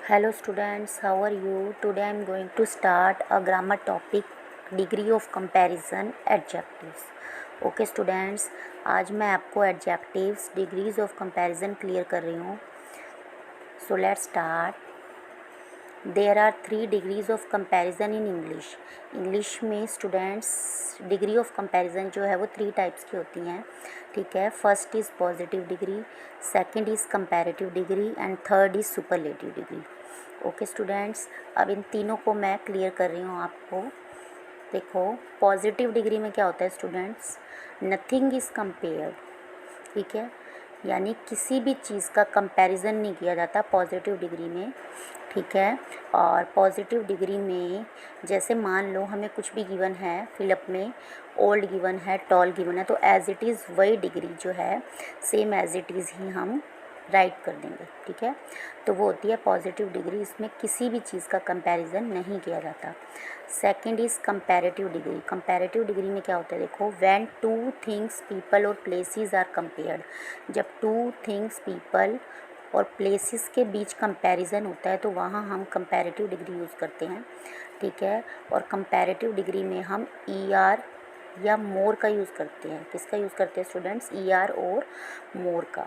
Hello students, how are you? Today I am going to start a grammar topic degree of comparison adjectives. Okay students, आज मैं आपको adjectives degrees of comparison clear कर रही हूँ. So let's start. There are 3 degrees of comparison in English. English में students degree of comparison जो है वो 3 types की होती हैं. ठीक है. First is positive degree, second is comparative degree and third is superlative degree. Okay students, अब इन तीनों को मैं क्लियर कर रही हूँ आपको. देखो, पॉजिटिव डिग्री में क्या होता है स्टूडेंट्स, नथिंग इज़ कंपेयर्ड. ठीक है, यानी किसी भी चीज़ का कंपैरिजन नहीं किया जाता पॉजिटिव डिग्री में. ठीक है, और पॉजिटिव डिग्री में जैसे मान लो हमें कुछ भी गिवन है, फिलअप में ओल्ड गिवन है, टॉल गिवन है, तो एज इट इज़ वही डिग्री जो है सेम एज इट इज़ ही हम राइट कर देंगे. ठीक है, तो वो होती है पॉजिटिव डिग्री. इसमें किसी भी चीज़ का कंपैरिजन नहीं किया जाता. Second is comparative degree. Comparative degree में क्या होता है, देखो, व्हेन टू थिंग्स पीपल और प्लेसेस आर कंपेयर्ड. जब टू थिंग्स पीपल और प्लेसेस के बीच कंपैरिजन होता है तो वहाँ हम कंपैरेटिव डिग्री यूज़ करते हैं. ठीक है, और कंपैरेटिव डिग्री में हम ER या मोर का यूज़ करते हैं. किसका यूज़ करते हैं स्टूडेंट्स, ER और मोर का.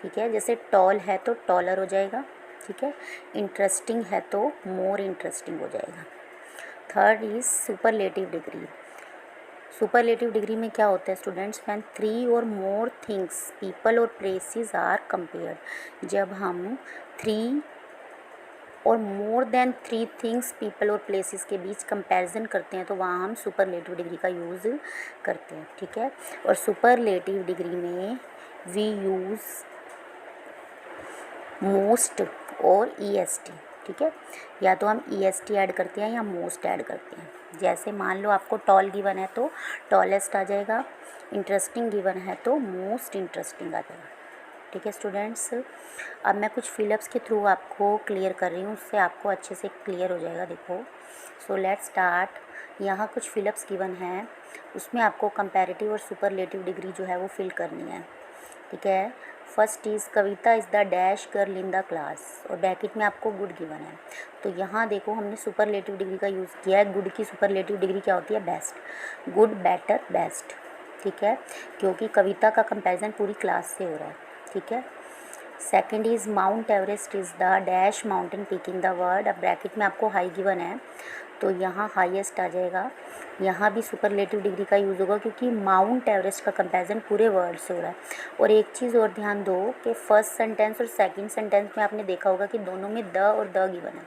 ठीक है, जैसे टॉल है तो टॉलर हो जाएगा. ठीक है, इंटरेस्टिंग है तो मोर इंटरेस्टिंग हो जाएगा. Third is superlative degree. Superlative degree में क्या होता है स्टूडेंट्स, व्हेन 3 और मोर थिंग्स पीपल और प्लेसेस आर कंपेयर्ड. जब हम 3 और मोर देन 3 थिंग्स पीपल और प्लेसेस के बीच कंपैरिजन करते हैं तो वहाँ हम सुपरलेटिव डिग्री का यूज़ करते हैं. ठीक है, और सुपरलेटिव डिग्री में वी यूज़ मोस्ट और EST. ठीक है, या तो हम EST ऐड करते हैं या मोस्ट ऐड करते हैं. जैसे मान लो आपको टॉल गिवन है तो टॉलेस्ट आ जाएगा, इंटरेस्टिंग गिवन है तो मोस्ट इंटरेस्टिंग आ जाएगा. ठीक है स्टूडेंट्स, अब मैं कुछ फिलअप्स के थ्रू आपको क्लियर कर रही हूँ, उससे आपको अच्छे से क्लियर हो जाएगा. देखो, सो लेट्स स्टार्ट. यहाँ कुछ फिलअप्स गिवन हैं, उसमें आपको कंपैरेटिव और सुपरलेटिव डिग्री जो है वो फिल करनी है. ठीक है, first is Kavita is the dash girl in the class, और ब्रैकेट में आपको गुड गिवन है. तो यहाँ देखो हमने सुपरलेटिव डिग्री का यूज़ किया है. गुड की सुपरलेटिव डिग्री क्या होती है, बेस्ट. Good, better, best. ठीक है, क्योंकि कविता का कंपैरिजन पूरी क्लास से हो रहा है. ठीक है, second is mount Everest is the dash mountain peak in the world. अब ब्रैकेट में आपको हाई गिवन है तो यहाँ हाईएस्ट आ जाएगा. यहाँ भी सुपरलेटिव डिग्री का यूज़ होगा क्योंकि माउंट एवरेस्ट का कंपैरिजन पूरे वर्ल्ड से हो रहा है. और एक चीज़ और ध्यान दो कि फर्स्ट सेंटेंस और सेकंड सेंटेंस में आपने देखा होगा कि दोनों में द और द गिवन है.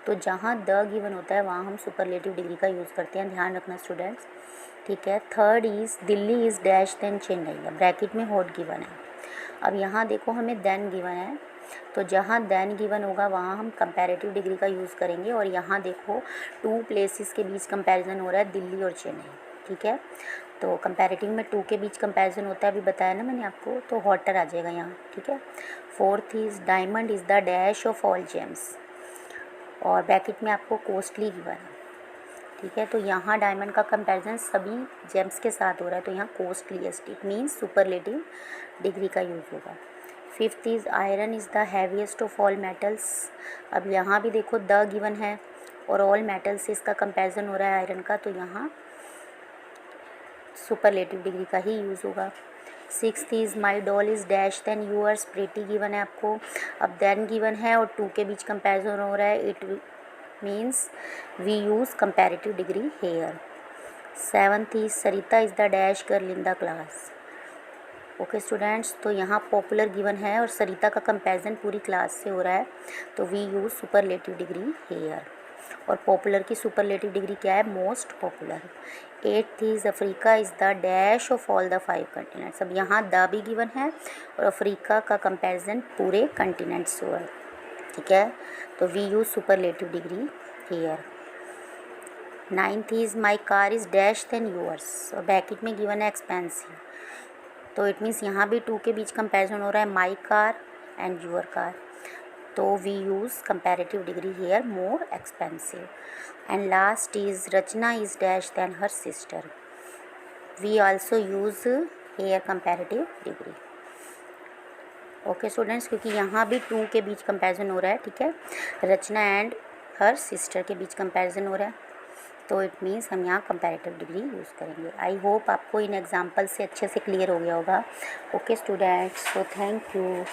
तो जहाँ द गिवन होता है वहाँ हम सुपरलेटिव डिग्री का यूज़ करते हैं, ध्यान रखना स्टूडेंट्स. ठीक है, third is Delhi is dash than Chennai. Bracket में हॉट गिवन है. अब यहाँ देखो हमें देन गिवन है, तो जहाँ देन गिवन होगा वहाँ हम कंपैरेटिव डिग्री का यूज़ करेंगे. और यहाँ देखो 2 प्लेसेस के बीच कंपैरिजन हो रहा है, दिल्ली और चेन्नई. ठीक है, तो कंपैरेटिव में 2 के बीच कंपैरिजन होता है, अभी बताया ना मैंने आपको, तो हॉटर आ जाएगा यहाँ. ठीक है, fourth is diamond is the dash of all James, और ब्रैकेट में आपको कॉस्टली गिवन है. ठीक है, तो यहाँ डायमंड का कंपैरिजन सभी जेम्स के साथ हो रहा है तो यहाँ कॉस्टलीएस्ट, इट मीन्स सुपरलेटिव डिग्री का यूज़ होगा. Fifth is iron is the heaviest of all metals. अब यहाँ भी देखो द गिवन है और ऑल मेटल्स से इसका कंपैरिजन हो रहा है आयरन का, तो यहाँ सुपरलेटिव डिग्री का ही यूज़ होगा. Sixth is my doll is dash than yours pretty given है आपको. अब देन गिवन है और 2 के बीच कंपैरिजन हो रहा है, it means we use comparative degree here. Seventh is Sarita is the dash girl in the class. Okay students, तो यहाँ पॉपुलर गिवन है और सरिता का कंपैरिजन पूरी क्लास से हो रहा है तो we use superlative degree here. और पॉपुलर की सुपरलेटिव डिग्री क्या है, most popular. Eighth is Africa is the dash of all the 5 continents. अब यहाँ द भी गिवन है और अफ्रीका का कंपैरिजन पूरे कंटिनेंट्स से हो रहा है. ठीक है, तो we use superlative degree here. Ninth is my car is dash than yours, और ब्रैकेट में गिवन है एक्सपेंसिव, तो इट मीन्स यहाँ भी 2 के बीच कंपैरिजन हो रहा है, my car and your car, तो we use comparative degree here, more expensive. And last is Rachna is dash than her sister. We also use here comparative degree. Okay students, क्योंकि यहाँ भी टू के बीच कंपैरिजन हो रहा है, ठीक है, रचना एंड हर सिस्टर के बीच कंपैरिजन हो रहा है, तो इट मीन्स हम यहाँ कंपैरेटिव डिग्री यूज़ करेंगे। आई होप आपको इन एग्जाम्पल से अच्छे से क्लियर हो गया होगा। Okay students, so thank you.